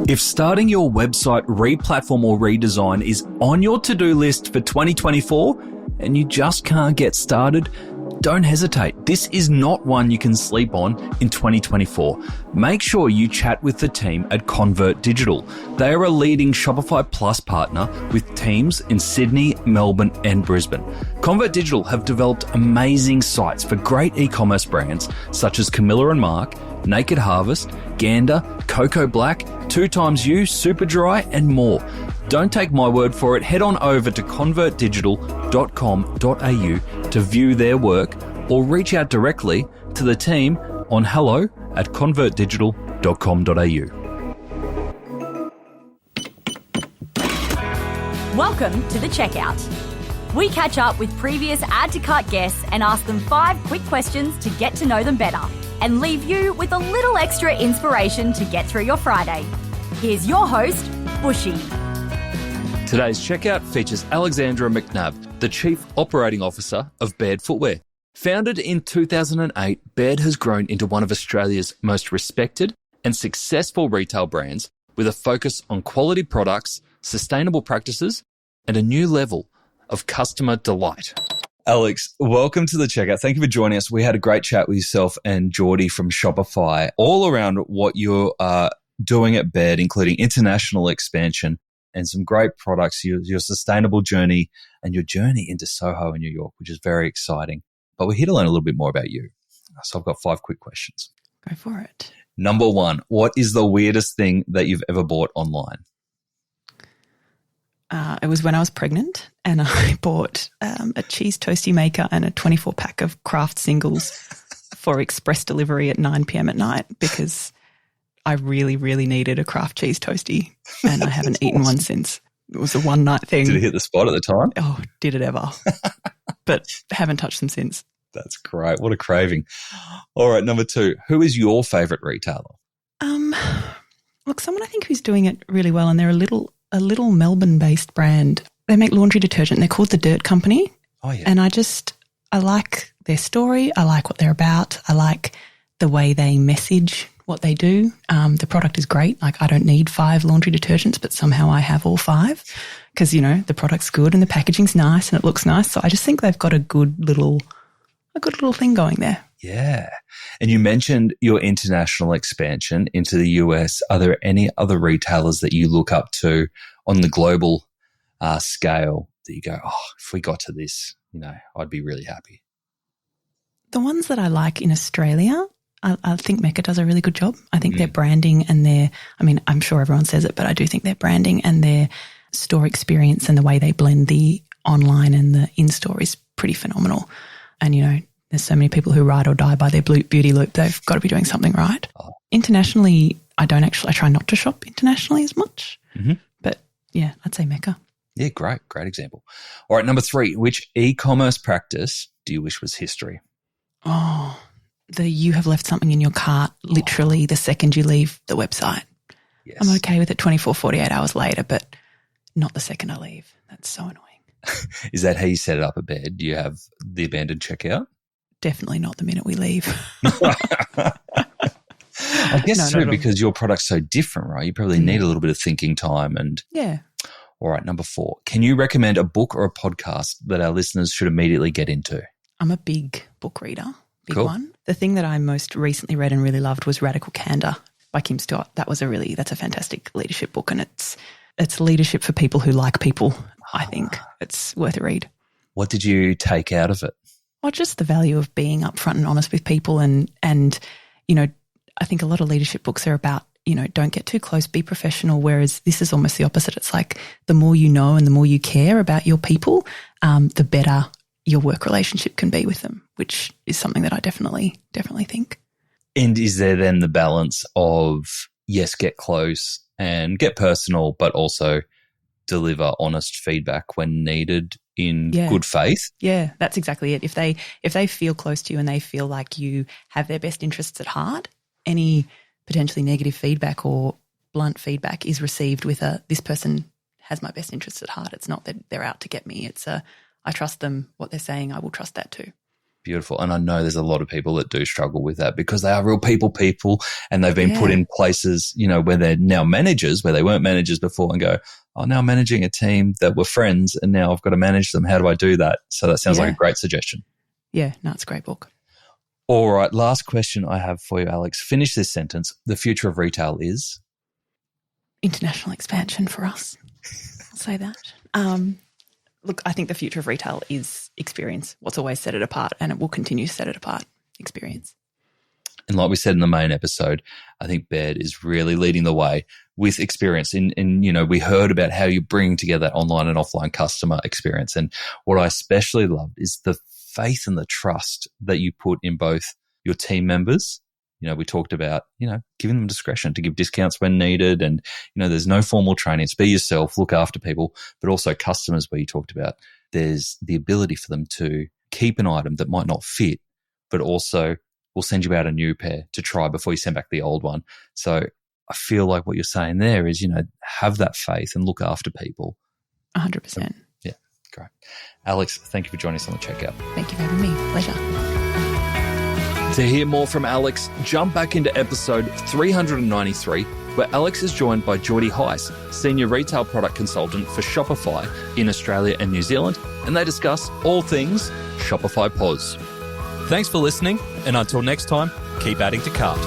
If starting your website re-platform or redesign is on your to-do list for 2024 and you just can't get started, don't hesitate. This is not one you can sleep on in 2024. Make sure you chat with the team at Convert Digital. They are a leading Shopify Plus partner with teams in Sydney, Melbourne, and Brisbane. Convert Digital have developed amazing sites for great e-commerce brands such as Camilla and Mark, Naked Harvest, Gander, Cocoa Black, 2XU, Superdry, and more. Don't take my word for it. Head on over to convertdigital.com.au to view their work or reach out directly to the team on hello@convertdigital.com.au. Welcome to The Checkout. We catch up with previous Add to Cart guests and ask them 5 quick questions to get to know them better and leave you with a little extra inspiration to get through your Friday. Here's your host, Bushy. Today's checkout features Alexandra McNab, the Chief Operating Officer of Baird Footwear. Founded in 2008, Baird has grown into one of Australia's most respected and successful retail brands with a focus on quality products, sustainable practices, and a new level of customer delight. Alex, welcome to the checkout. Thank you for joining us. We had a great chat with yourself and Geordie from Shopify all around what you're doing at Baird, including international expansion and some great products, your sustainable journey and your journey into Soho in New York, which is very exciting. But we're here to learn a little bit more about you. So I've got 5 quick questions. Go for it. Number 1, what is the weirdest thing that you've ever bought online? It was when I was pregnant and I bought a cheese toasty maker and a 24-pack of Kraft singles for express delivery at 9 p.m. at night because I really, really needed a Kraft cheese toasty and I haven't eaten one since. It was a one-night thing. Did it hit the spot at the time? Oh, did it ever. But haven't touched them since. That's great. What a craving. All right, number 2, who is your favourite retailer? Look, someone I think who's doing it really well, and they're a little Melbourne-based brand. They make laundry detergent. They're called The Dirt Company. Oh, yeah. And I like their story. I like what they're about. I like the way they message what they do. The product is great. Like I don't need 5 laundry detergents, but somehow I have all 5 because, you know, the product's good and the packaging's nice and it looks nice. So I just think they've got a good little thing going there. Yeah. And you mentioned your international expansion into the US. Are there any other retailers that you look up to on the global scale that you go, oh, if we got to this, you know, I'd be really happy? The ones that I like in Australia, I think Mecca does a really good job. I think their branding and I'm sure everyone says it, but I do think their branding and their store experience and the way they blend the online and the in-store is pretty phenomenal. And, you know, there's so many people who ride or die by their beauty loop. They've got to be doing something right. Oh. Internationally, I try not to shop internationally as much. Mm-hmm. But, yeah, I'd say Mecca. Yeah, great example. All right, number 3, which e-commerce practice do you wish was history? Oh, you have left something in your cart literally the second you leave the website. Yes. I'm okay with it 24, 48 hours later, but not the second I leave. That's so annoying. Is that how you set it up at Baird? Do you have the abandoned checkout? Definitely not the minute we leave. I guess because your product's so different, right? You probably need a little bit of thinking time and yeah. All right, number 4. Can you recommend a book or a podcast that our listeners should immediately get into? I'm a big book reader, cool. one. The thing that I most recently read and really loved was Radical Candor by Kim Stewart. That's a fantastic leadership book, and it's leadership for people who like people. I think it's worth a read. What did you take out of it? Well, just the value of being upfront and honest with people, and you know, I think a lot of leadership books are about, you know, don't get too close, be professional, whereas this is almost the opposite. It's like the more you know and the more you care about your people, the better your work relationship can be with them, which is something that I definitely think. And is there then the balance of, yes, get close and get personal, but also deliver honest feedback when needed in good faith? Yeah, that's exactly it. If they feel close to you and they feel like you have their best interests at heart, any potentially negative feedback or blunt feedback is received with this person has my best interests at heart. It's not that they're out to get me. It's I trust them, what they're saying, I will trust that too. Beautiful. And I know there's a lot of people that do struggle with that because they are real people, and they've been put in places, where they're now managers, where they weren't managers before, and go, oh, now I'm managing a team that were friends and now I've got to manage them. How do I do that? So that sounds like a great suggestion. Yeah, no, it's a great book. All right. Last question I have for you, Alex. Finish this sentence. The future of retail is? International expansion for us. I'll say that. Look, I think the future of retail is experience. What's always set it apart, and it will continue to set it apart, experience. And like we said in the main episode, I think Baird is really leading the way with experience. We heard about how you bring together online and offline customer experience. And what I especially loved is the faith and the trust that you put in both your team members. We talked about, giving them discretion to give discounts when needed. And, there's no formal training. It's be yourself, look after people, but also customers where you talked about there's the ability for them to keep an item that might not fit, but also we'll send you out a new pair to try before you send back the old one. So I feel like what you're saying there is, have that faith and look after people. 100%. Yeah, great. Alex, thank you for joining us on the Checkout. Thank you for having me. Pleasure. To hear more from Alex, jump back into episode 393, where Alex is joined by Geordie Heiss, Senior Retail Product Consultant for Shopify in Australia and New Zealand, and they discuss all things Shopify POS. Thanks for listening, and until next time, keep adding to cart.